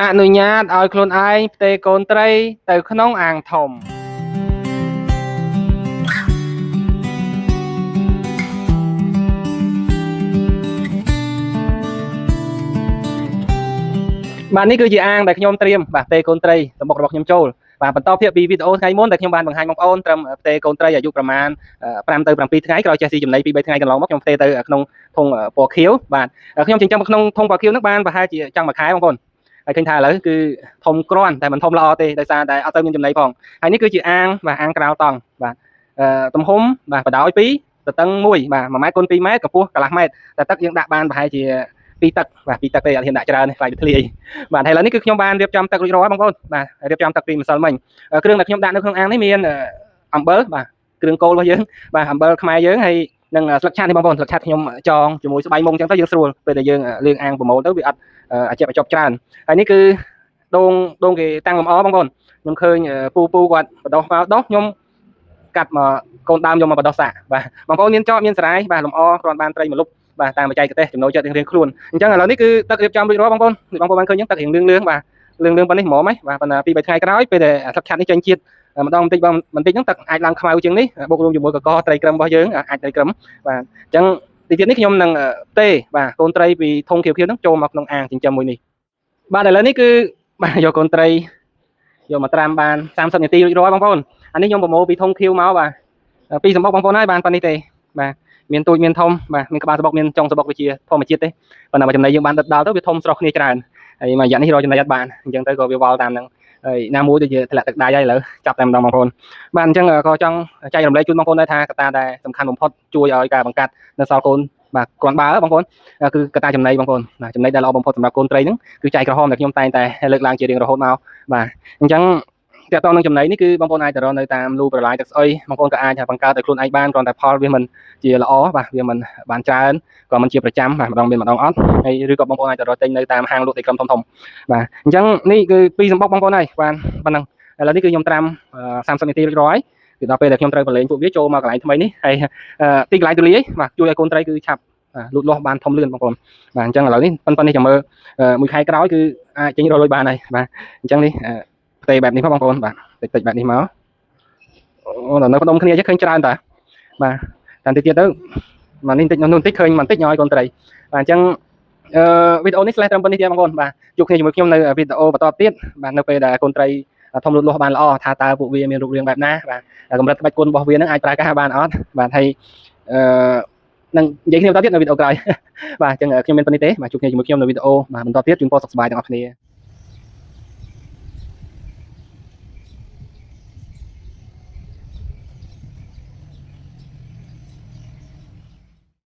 អនុញ្ញាតឲ្យខ្លួនឯងផ្ទេរកូនត្រីទៅក្នុងអាងធំបាទនេះគឺជាអាងដែលខ្ញុំត្រៀមបាទផ្ទេរកូនត្រីសម្បុករបស់ខ្ញុំចូលបាទបន្តភាគពីវីដេអូថ្ងៃមុនដែលខ្ញុំបានបង្ហាញបងប្អូនត្រឹមផ្ទេរកូនត្រីអាយុប្រមាណ5ទៅ7ថ្ងៃក្រោយចេះស៊ីចំណី2 3ថ្ងៃកន្លងមកខ្ញុំផ្ទេរទៅក្នុងធុងពណ៌ខៀវបាទខ្ញុំចិញ្ចឹមក្នុងធុងពណ៌ខៀវហ្នឹងបានប្រហែលជាចង់មួយខែបងប្អូនហើយឃើញថាឥឡូវគឺធំគ្រាន់តែមិនធំល្អទេដោយសារតែអត់ទៅមានចំណីផងហើយនេះគឺជាអាងបាទអាងក្រៅតង់បាទទំហំបាទបដោយ2ទទឹង1បាទ1ម៉ែត្រគុណ2ម៉ែត្រកម្ពស់កន្លះម៉ែត្រតែទឹកយើងដាក់បានប្រហែលជាពីទឹកបាទពីទឹកទេអត់ហ៊ានដាក់ច្រើនខ្លាចវាធ្លាយបាទហើយឥឡូវនេះគឺខ្ញុំបានរៀបចំទឹករួចរាល់បងប្អូនបាទរៀបចំទឹកពីម្សិលមិញគ្រឿងដែលខ្ញុំដាក់នៅក្នុងអាងនេះមានអំបិលបាទគ្រឿងកូលរបស់យើងបាទអំបិលខ្មែរយើងហើយនឹងស្លឹកឆានេះបងប្អូនស្លឹកឆាខ្ញុំចងជាមួយស្បៃមុងអញ្ចឹងទៅយើងស្រួលពេលដែលយើងលាងអាងប្រមូលទៅវាអត់អាចជាប់ច្រើនហើយនេះគឺដូងគេតាំងលម្អបងប្អូនខ្ញុំឃើញពូគាត់បដោះមកដោះខ្ញុំកាត់មកកូនដើមយកមកបដោះសាកបាទបងប្អូនមានចោតមានស្រ័យបាទលម្អគ្រាន់បានត្រីមួយលុបបាទតាមបច្ចេកទេសចំណូលចិត្តរៀងៗខ្លួនអញ្ចឹងឥឡូវនេះគឺទឹករៀបចំរួចរាល់បងប្អូនបានឃើញអញ្ចឹងទឹករៀងលឿងបាទលឿងប៉ុណ្នេះហ្មងហ៎បាទប៉ុន្តែ2 3ថ្ងៃក្រោយពេលដែលស្លឹកឆាត់នេះចេញជាតិម្ដងបន្តិចហ្នឹងទឹកអាចឡើងខ្មៅជាងនេះបូករួមជាមួយកកត្រីក្រឹមរបស់យើងអាចត្រីក្រឹមបាទអញ្ចឹងទីទៀតនេះខ្ញុំនឹងទេបាទកូនត្រីពីធុងខៀវៗហ្នឹងចូលមកក្នុងអាងចិញ្ចឹមមួយនេះបាទឥឡូវនេះគឺបាទយកកូនត្រីយកមកត្រាំបាន30នាទីរួចរាល់បងប្អូនអានេះខ្ញុំប្រមូលពីធុងខៀវមកបាទពីសម្បុកបងប្អូនហើយបានប៉ុណ្នេះទេបាទមានទូចមានធំបាទមានក្បាលសបុកមានចុងសបុកវាជាធម្មជាតិទេប៉ុន្តែមកចំណីយើងបានដិតដល់ទៅវាធំស្រស់គ្នាច្រើនហើយមួយរយៈនេះរកចំណីអត់បានអញ្ចឹងទៅក៏វាវល់តាមហ្នឹងហើយណាមួយទៅជាធ្លាក់ទឹកដៃហើយឥឡូវចាប់តែម្ដងបងប្អូនបាទអញ្ចឹងក៏ចង់ចែករំលែកជូនបងប្អូនដែរថាកត្តាដែលសំខាន់បំផុតជួយឲ្យការបង្កាត់នៅសល់កូនបាទគ្រាន់បើបងប្អូនគឺកត្តាចំណីបងប្អូនចំណីដែលល្អបំផុតសម្រាប់កូនត្រីហ្នឹងគឺចៃក្រហមដែលខ្ញុំតែងតែលើកឡើងជារៀងរហូតមកបាទអញ្ចឹងតើតើនឹងចំណីនេះគឺបងប្អូនអាចទៅរកនៅតាមលូប្រឡាយទឹកស្អុយបងប្អូនក៏អាចបង្កើតឲ្យខ្លួនឯងបានគ្រាន់តែផលវាមិនជាល្អបាទវាមិនបានច្រើនក៏មិនជាប្រចាំបាទម្ដងមានម្ដងអត់ហើយឬក៏បងប្អូនអាចទៅរកទិញនៅតាមហាងលក់ដីក្រឹមធំបាទអញ្ចឹងនេះគឺពីសម្បុកបងប្អូនហើយបានប៉ុណ្ណឹងឥឡូវនេះគឺខ្ញុំត្រាំ30នាទីរួចរាល់ហើយគឺដល់ពេលដែលខ្ញុំត្រូវប្រឡែងពួកវាចូលមកកន្លែងថ្មីនេះហើយទីកន្លែងទូលាយបាទជួយឲ្យកូនត្រីគឺឆាប់លូតលាស់បានធំលឿនបងប្អូនបាទអញ្ចឹងឥឡូវនេះប៉ុន្តែនេះចាំមើលមួយខែក្រោយគឺអាចចេញរកលុយបានហើយបាទអញ្ចឹងនេះផ្ទេរបែបនេះបងប្អូនបាទតិចបែបនេះមកអូដល់នៅផ្ដុំគ្នាចេះឃើញច្រើនតាបាទតាមទៀតទៅមកនេះបន្តិចនោះបន្តិចឃើញបន្តិចញ៉យកូនត្រីបាទអញ្ចឹងវីដេអូនេះឆ្លេះត្រឹមប៉ុណ្នេះទេបងប្អូនបាទជួបគ្នាជាមួយខ្ញុំនៅវីដេអូបន្តទៀតបាទនៅពេលដែលកូនត្រីធំលូតលាស់បានល្អថាតើពួកវាមានរូបរាងបែបណាបាទកម្រិតក្បាច់គុណរបស់វានឹងអាចប្រើការបានអត់បាទហើយនឹងនិយាយគ្នាបន្តទៀតនៅវីដេអូក្រោយបាទអញ្ចឹងខ្ញុំមានប៉ុណ្នេះទេបាទជួបគ្នាជាមួយខ្ញុំនៅវីដេអូបាទបន្តទៀតជូនពរសុខសប្បាយទាំងអស់គ្នា